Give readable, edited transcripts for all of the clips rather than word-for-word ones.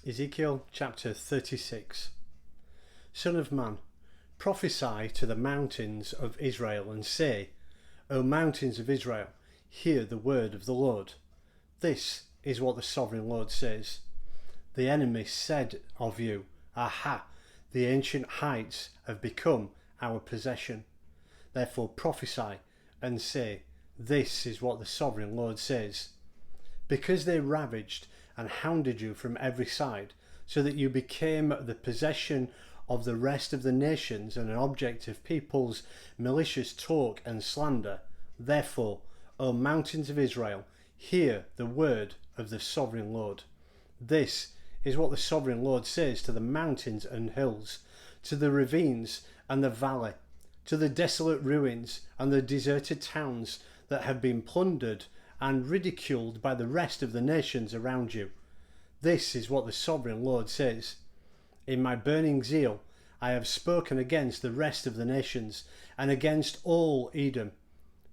Ezekiel chapter 36. Son of man, prophesy to the mountains of Israel and say, O mountains of Israel, hear the word of the Lord. This is what the sovereign Lord says. The enemy said of you, Aha, the ancient heights have become our possession. Therefore prophesy and say, This is what the sovereign Lord says. Because they ravaged and hounded you from every side, so that you became the possession of the rest of the nations and an object of people's malicious talk and slander. Therefore, O mountains of Israel, hear the word of the sovereign Lord. This is what the sovereign Lord says to the mountains and hills, to the ravines and the valley, to the desolate ruins and the deserted towns that have been plundered and ridiculed by the rest of the nations around you. This is what the sovereign Lord says. In my burning zeal I have spoken against the rest of the nations and against all Edom.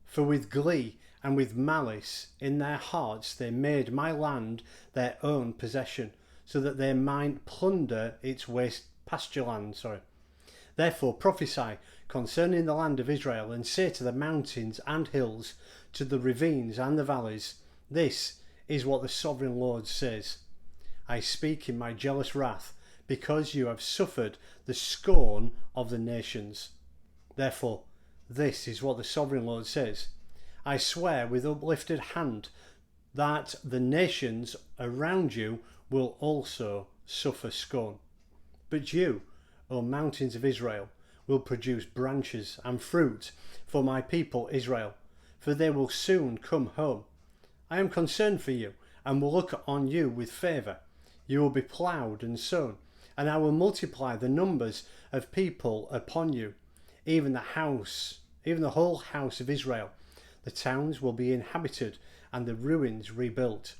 For with glee and with malice in their hearts they made my land their own possession, so that they might plunder its waste pastureland. Therefore prophesy concerning the land of Israel, and say to the mountains and hills, to the ravines and the valleys, This is what the sovereign Lord says. I speak in my jealous wrath, because you have suffered the scorn of the nations. Therefore, this is what the sovereign Lord says. I swear with uplifted hand that the nations around you will also suffer scorn. But you, O mountains of Israel, will produce branches and fruit for my people Israel, for they will soon come home. I am concerned for you, and will look on you with favour. You will be plowed and sown, and I will multiply the numbers of people upon you, even the whole house of Israel. The towns will be inhabited, and the ruins rebuilt.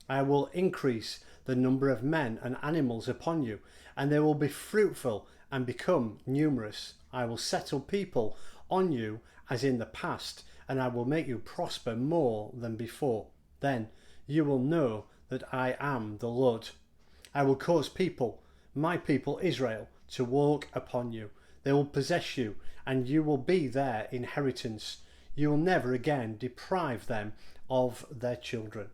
I will increase the number of men and animals upon you, and they will be fruitful and become numerous. I will settle people on you as in the past, and I will make you prosper more than before. Then you will know that I am the Lord. I will cause people, my people Israel, to walk upon you. They will possess you, and you will be their inheritance. You will never again deprive them of their children.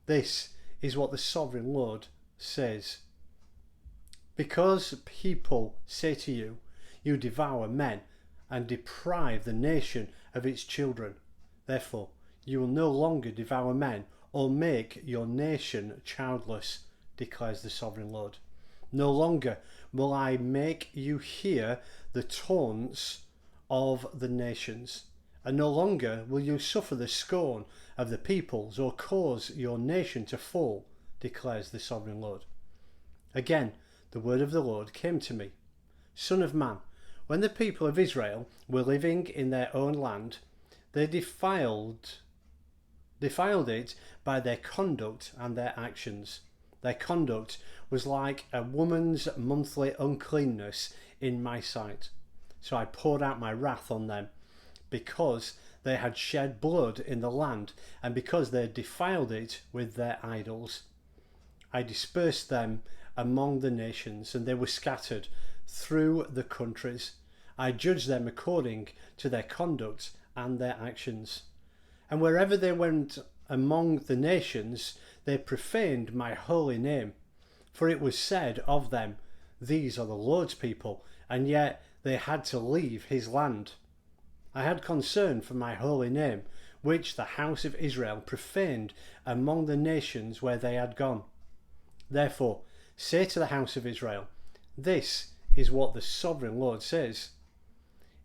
This is what the sovereign Lord says. Because people say to you, You devour men, and deprive the nation of its children. Therefore, you will no longer devour men, or make your nation childless, declares the sovereign Lord. No longer will I make you hear the taunts of the nations, and no longer will you suffer the scorn of the peoples, or cause your nation to fall, declares the sovereign Lord. Again, the word of the Lord came to me. Son of man, when the people of Israel were living in their own land, they defiled it by their conduct and their actions. Their conduct was like a woman's monthly uncleanness in my sight. So I poured out my wrath on them, because they had shed blood in the land, and because they had defiled it with their idols. I dispersed them among the nations, and they were scattered through the countries. I judged them according to their conduct and their actions. And wherever they went among the nations, they profaned my holy name. For it was said of them, These are the Lord's people, and yet they had to leave his land. I had concern for my holy name, which the house of Israel profaned among the nations where they had gone. Therefore, say to the house of Israel, This is what the sovereign Lord says.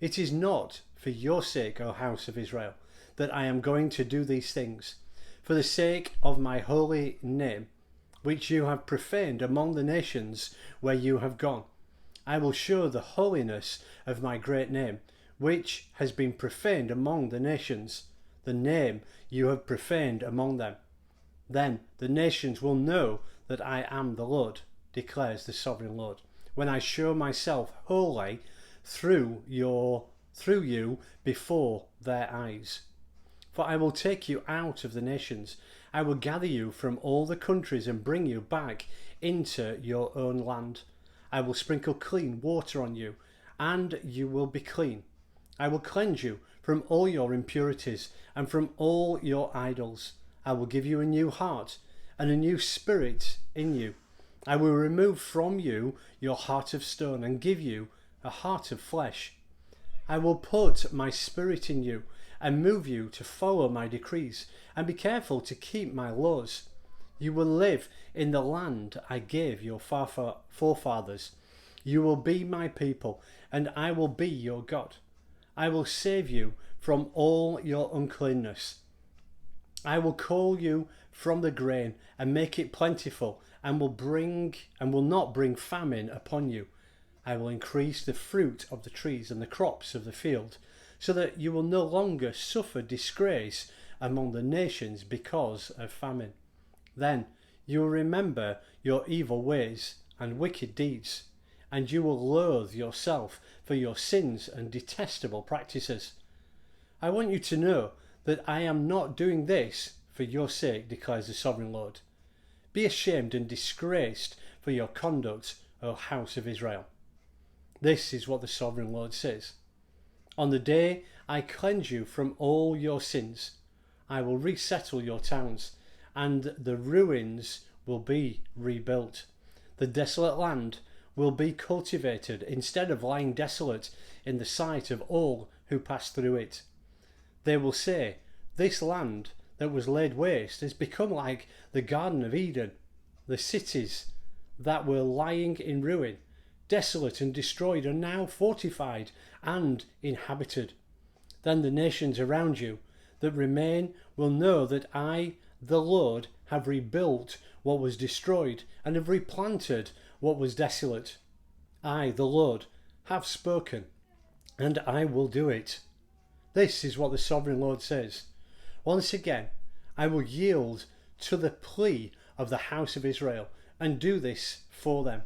It is not for your sake, O house of Israel, that I am going to do these things. For the sake of my holy name, which you have profaned among the nations where you have gone, I will show the holiness of my great name, which has been profaned among the nations, the name you have profaned among them. Then the nations will know that I am the Lord, declares the sovereign Lord, when I show myself holy through you before their eyes. For I will take you out of the nations, I will gather you from all the countries and bring you back into your own land. I will sprinkle clean water on you, and you will be clean. I will cleanse you from all your impurities and from all your idols. I will give you a new heart and a new spirit in you. I will remove from you your heart of stone and give you a heart of flesh. I will put my spirit in you and move you to follow my decrees and be careful to keep my laws. You will live in the land I gave your forefathers. You will be my people, and I will be your God. I will save you from all your uncleanness. I will call you from the grain and make it plentiful, and will not bring famine upon you. I will increase the fruit of the trees and the crops of the field, so that you will no longer suffer disgrace among the nations because of famine. Then you will remember your evil ways and wicked deeds, and you will loathe yourself for your sins and detestable practices. I want you to know that I am not doing this for your sake, declares the sovereign Lord. Be ashamed and disgraced for your conduct, O house of Israel. This is what the sovereign Lord says. On the day I cleanse you from all your sins, I will resettle your towns, and the ruins will be rebuilt. The desolate land will be cultivated instead of lying desolate in the sight of all who pass through it. They will say, this land that was laid waste has become like the Garden of Eden. The cities that were lying in ruin, desolate and destroyed, are now fortified and inhabited. Then the nations around you that remain will know that I, the Lord, have rebuilt what was destroyed and have replanted what was desolate. I, the Lord, have spoken, and I will do it. This is what the sovereign Lord says. Once again, I will yield to the plea of the house of Israel and do this for them.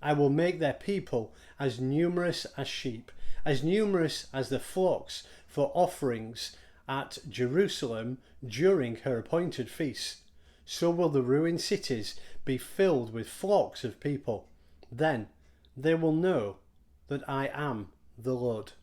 I will make their people as numerous as sheep, as numerous as the flocks for offerings at Jerusalem during her appointed feasts. So will the ruined cities be filled with flocks of people. Then they will know that I am the Lord.